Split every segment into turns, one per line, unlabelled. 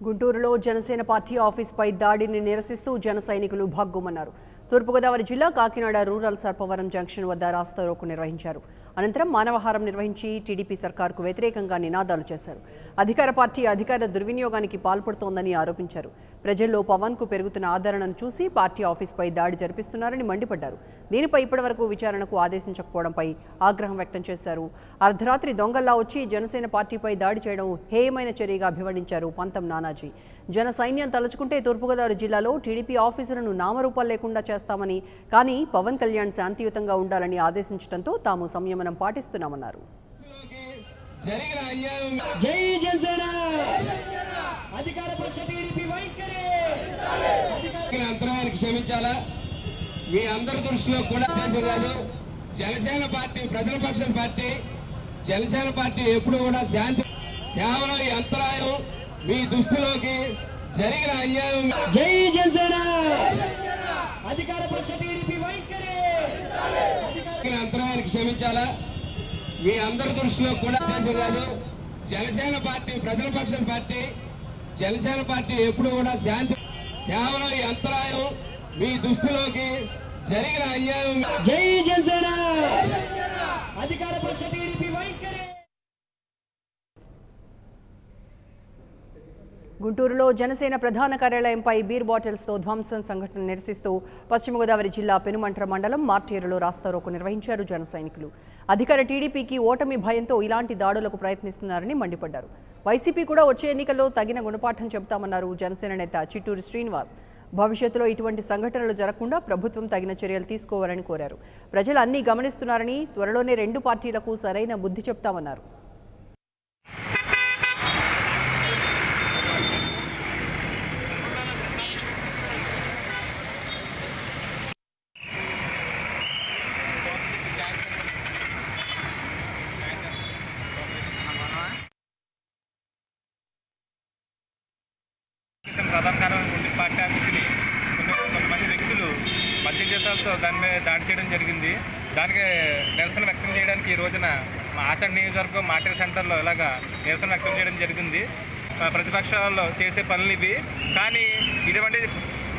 గుంటూరులో జనసేన పార్టీ ఆఫీస్పై దాడిని నిరసిస్తూ జన సైనికులు భగ్గుమన్నారు. తూర్పుగోదావరి జిల్లా కాకినాడ రూరల్ సర్పవరం జంక్షన్ వద్ద రాస్తారోకో నిర్వహించారు. అనంతరం మానవహారం నిర్వహించి టీడీపీ సర్కార్కు వ్యతిరేకంగా నినాదాలు చేశారు. అధికార పార్టీ అధికార దుర్వినియోగానికి పాల్పడుతోందని ఆరోపించారు. ప్రజల్లో పవన్కు పెరుగుతున్న ఆదరణను చూసి పార్టీ ఆఫీస్పై దాడి జరిపిస్తున్నారని మండిపడ్డారు. దీనిపై ఇప్పటివరకు విచారణకు ఆదేశించకపోవడంపై ఆగ్రహం వ్యక్తం చేశారు. అర్ధరాత్రి దొంగల్లా వచ్చి జనసేన పార్టీపై దాడి చేయడం హేయమైన చర్యగా అభివర్ణించారు పంతం నానాజీ. జన సైన్యం తలుచుకుంటే తూర్పుగోదావరి జిల్లాలో టీడీపీ ఆఫీసులను నామరూపాలు లేకుండా చేస్తామని, కానీ పవన్ కళ్యాణ్ శాంతియుతంగా ఉండాలని ఆదేశించడంతో తాము సంయమనం పాటిస్తున్నామన్నారు.
మీ అందరి దృష్టిలో కూడా కాదు, జనసేన పార్టీ ప్రజల పక్షం పార్టీ. జనసేన పార్టీ ఎప్పుడు కూడా శాంతి, కేవలం ఈ అంతరాయం మీ దృష్టిలోకి జరిగిన అన్యాయం. జై జనసేన, అధికార పక్ష టీడీపీ వైఖరి. అంతరాయానికి క్షమించాలా. మీ అందరి దృష్టిలో కూడా కాదు, జనసేన పార్టీ ప్రజల పక్షం పార్టీ. జనసేన పార్టీ ఎప్పుడు కూడా శాంతి, కేవలం ఈ అంతరాయం మీ దృష్టిలోకి జరిగిన అన్యాయం. జై జనసేన, అధికార పక్ష టీడీపీ వైఖరి.
గుంటూరులో జనసేన ప్రధాన కార్యాలయంపై బీర్ బాటిల్స్తో ధ్వంసం సంఘటన నిరసిస్తూ పశ్చిమ గోదావరి జిల్లా పెనుమంట్ర మండలం మార్టేరులో రాస్తారోకో నిర్వహించారు జన సైనికులు. అధికార టీడీపీకి ఓటమి భయంతో ఇలాంటి దాడులకు ప్రయత్నిస్తున్నారని మండిపడ్డారు. వైసీపీ కూడా వచ్చే ఎన్నికల్లో తగిన గుణపాఠం చెబుతామన్నారు జనసేన నేత చిట్టూరి శ్రీనివాస్. భవిష్యత్తులో ఇటువంటి సంఘటనలు జరగకుండా ప్రభుత్వం తగిన చర్యలు తీసుకోవాలని కోరారు. ప్రజలు అన్నీ గమనిస్తున్నారని, త్వరలోనే రెండు పార్టీలకు సరైన బుద్ధి చెప్తామన్నారు.
ప్రధాన కార్యాలయం గుంటూరు పార్టీ ఆఫీసుని కొంతమంది వ్యక్తులు మద్యం చేసాలతో దాని మీద దాడి చేయడం జరిగింది. దానికి నిరసన వ్యక్తం చేయడానికి ఈ రోజున మా ఆచండ్ నియోజకవర్గం మార్టేరు సెంటర్లో ఇలాగా నిరసన వ్యక్తం చేయడం జరిగింది. ప్రతిపక్షాల్లో చేసే పనులు ఇవి, కానీ ఇటువంటి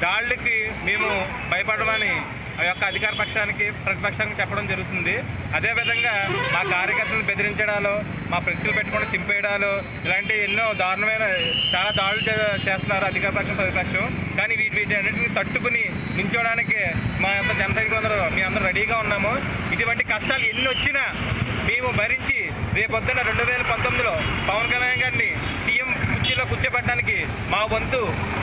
దాడులకి మేము భయపడమని ఆ యొక్క అధికార పక్షానికి ప్రతిపక్షానికి చెప్పడం జరుగుతుంది. అదేవిధంగా మా కార్యకర్తలను బెదిరించడాలు, మా ఫ్లెక్సీలు పెట్టుకుండా చింపేయడాలు, ఇలాంటి ఎన్నో దారుణమైన చాలా దాడులు చేస్తున్నారు అధికార పక్షం ప్రతిపక్షం. కానీ వీటన్నిటిని తట్టుకుని నించోడానికి మా యొక్క జన సైనికులందరూ అందరూ రెడీగా ఉన్నాము. ఇటువంటి కష్టాలు ఎన్ని వచ్చినా మేము భరించి రేపొద్దున 2019లో పవన్ కళ్యాణ్ గారిని సీఎం కుర్చీలో కూర్చోబెట్టడానికి మా వంతు,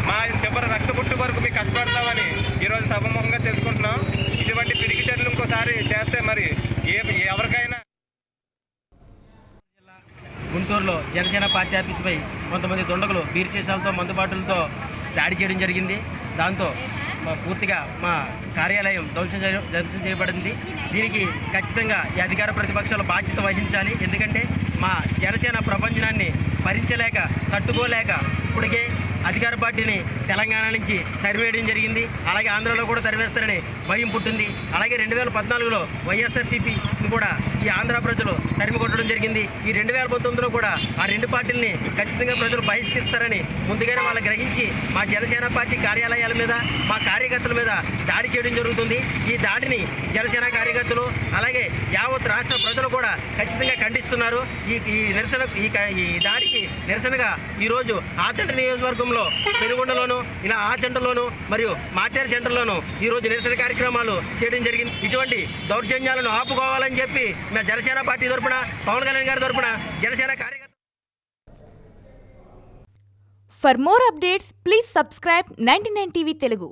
మా చివరి రక్త పుట్టు వరకు మీకు కష్టపడతామని ఈరోజు సభముఖంగా తెలుసుకుంటున్నాం. ఇటువంటి పిరికి చర్యలు ఇంకోసారి చేస్తే మరి ఎవరికైనా.
గుంటూరులో జనసేన పార్టీ ఆఫీసుపై కొంతమంది దుండగులు బీర్ సీసాలతో మందుబాటులతో దాడి చేయడం జరిగింది. దాంతో పూర్తిగా మా కార్యాలయం ధ్వంసం చేయబడింది. దీనికి ఖచ్చితంగా ఈ అధికార ప్రతిపక్షాలు బాధ్యత వహించాలి. ఎందుకంటే మా జనసేన ప్రపంచాన్ని భరించలేక, తట్టుకోలేక ఇప్పటికే అధికార పార్టీని తెలంగాణ నుంచి తరివేయడం జరిగింది. అలాగే ఆంధ్రలో కూడా తరివేస్తారని భయం పుట్టింది. అలాగే 2014లో వైఎస్ఆర్సీపీని కూడా ఈ ఆంధ్ర ప్రజలు తరిమి కొట్టడం జరిగింది. ఈ 2019లో కూడా ఆ రెండు పార్టీలని ఖచ్చితంగా ప్రజలు బహిష్కరిస్తారని ముందుగానే వాళ్ళు గ్రహించి మా జనసేన పార్టీ కార్యాలయాల మీద, మా కార్యకర్తల మీద దాడి చేయడం జరుగుతుంది. ఈ దాడిని జనసేన కార్యకర్తలు అలాగే యావత్ రాష్ట్ర ప్రజలు కూడా ఖచ్చితంగా ఖండిస్తున్నారు. ఈ దాడికి నిరసనగా ఈరోజు ఆచంట నియోజకవర్గంలో పెనుగొండలోను, ఇలా ఆచంటలోను మరియు మార్టేరు సెంటర్లోను ఈరోజు నిరసన కార్యక్రమాలు చేయడం జరిగింది. ఇటువంటి దౌర్జన్యాలను ఆపుకోవాలని చెప్పి మా జనసేన పార్టీ తరఫున, పవన్ కళ్యాణ్ గారి తరఫున జనసేన కార్యకర్త.
For more updates, please subscribe 99 TV Telugu.